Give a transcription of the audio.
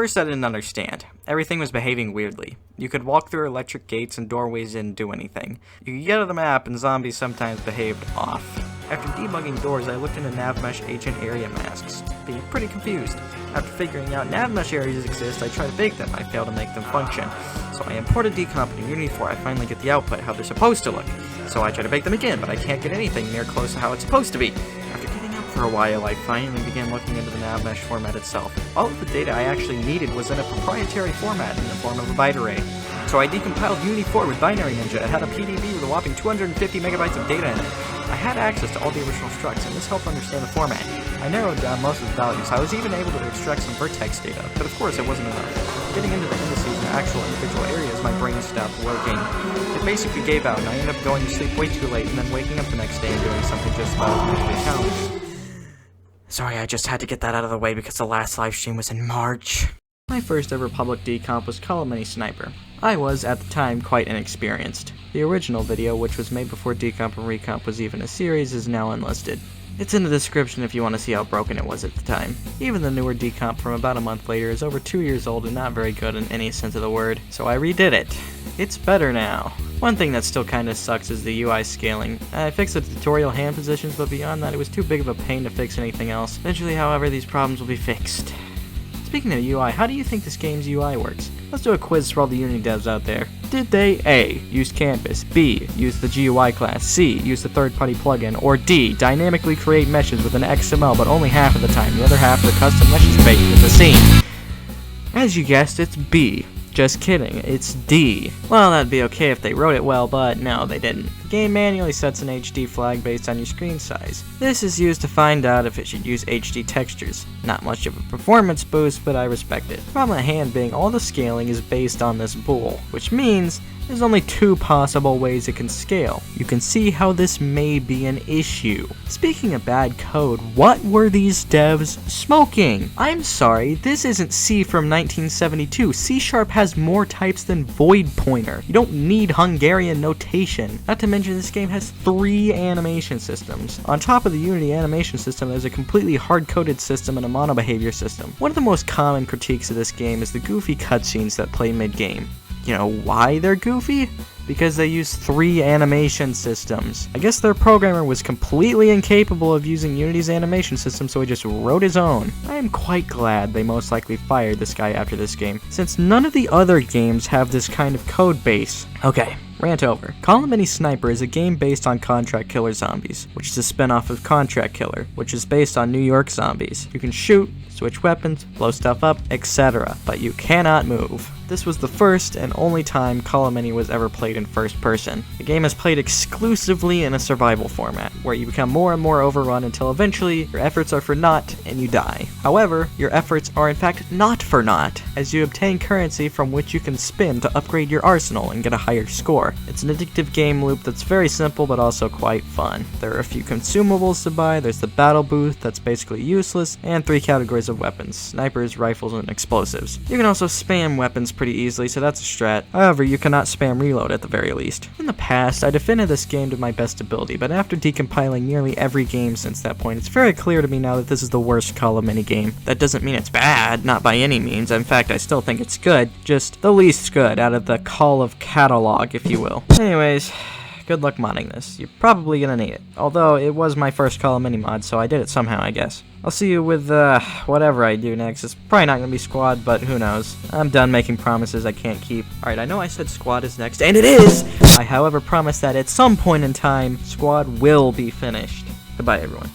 first I didn't understand. Everything was behaving weirdly. You could walk through electric gates and doorways and do anything. You could get to the map and zombies sometimes behaved off. After debugging doors, I looked into NavMesh agent area masks, being pretty confused. After figuring out NavMesh areas exist, I tried to bake them. I failed to make them function. So I imported Decomp and Unity 4. I finally get the output, how they're supposed to look. So I try to bake them again, but I can't get anything near close to how it's supposed to be. After giving up for a while, I finally began looking into the NavMesh format itself. All of the data I actually needed was in a proprietary format in the form of a byte array. So I decompiled Unity 4 with Binary Ninja. It had a PDB with a whopping 250 megabytes of data in it. I had access to all the original structs, and this helped understand the format. I narrowed down most of the values. I was even able to extract some vertex data, but of course it wasn't enough. Getting into the indices and actual individual areas, my brain stopped working. It basically gave out, and I ended up going to sleep way too late, and then waking up the next day and doing something just about mentally challenged. Sorry, I just had to get that out of the way because the last live stream was in March. My first ever public decomp was Call of Mini Sniper. I was, at the time, quite inexperienced. The original video, which was made before Decomp and Recomp was even a series, is now unlisted. It's in the description if you want to see how broken it was at the time. Even the newer decomp from about a month later is over 2 years old and not very good in any sense of the word, so I redid it. It's better now. One thing that still kinda sucks is the UI scaling. I fixed the tutorial hand positions, but beyond that it was too big of a pain to fix anything else. Eventually, however, these problems will be fixed. Speaking of UI, how do you think this game's UI works? Let's do a quiz for all the Unity devs out there. Did they A. Use Canvas, B. Use the GUI class, C. Use the third-party plugin, or D. Dynamically create meshes with an XML but only half of the time, the other half the custom meshes baked with the scene? As you guessed, it's B. Just kidding, it's D. Well, that'd be okay if they wrote it well, but no, they didn't. The game manually sets an HD flag based on your screen size. This is used to find out if it should use HD textures. Not much of a performance boost, but I respect it. Problem at hand being all the scaling is based on this bool, which means there's only two possible ways it can scale. You can see how this may be an issue. Speaking of bad code, what were these devs smoking? I'm sorry, this isn't C from 1972. C# has more types than void pointer. You don't need Hungarian notation. Not to mention this game has 3 animation systems. On top of the Unity animation system, there's a completely hard-coded system and a mono-behavior system. One of the most common critiques of this game is the goofy cutscenes that play mid-game. You know why they're goofy? Because they use 3 animation systems. I guess their programmer was completely incapable of using Unity's animation system, so he just wrote his own. I am quite glad they most likely fired this guy after this game, since none of the other games have this kind of code base. Okay, rant over. Call of Mini Sniper is a game based on Contract Killer Zombies, which is a spin-off of Contract Killer, which is based on New York zombies. You can shoot, switch weapons, blow stuff up, etc., but you cannot move. This was the first and only time Call of Mini was ever played in first person. The game is played exclusively in a survival format, where you become more and more overrun until eventually your efforts are for naught and you die. However, your efforts are in fact not for naught, as you obtain currency from which you can spin to upgrade your arsenal and get a higher score. It's an addictive game loop that's very simple but also quite fun. There are a few consumables to buy, there's the battle booth that's basically useless, and 3 categories of weapons: snipers, rifles, and explosives. You can also spam weapons pretty easily, so that's a strat. However, you cannot spam reload at the very least. In the past, I defended this game to my best ability, but after decompiling nearly every game since that point, it's very clear to me now that this is the worst Call of Mini game. That doesn't mean it's bad, not by any means. In fact, I still think it's good, just the least good out of the Call of catalog, if you will. Anyways, good luck modding this. You're probably gonna need it. Although, it was my first Call of Mini mod, so I did it somehow, I guess. I'll see you with, whatever I do next. It's probably not gonna be Squad, but who knows. I'm done making promises I can't keep. Alright, I know I said Squad is next, and it is! I, however, promise that at some point in time, Squad will be finished. Goodbye, everyone.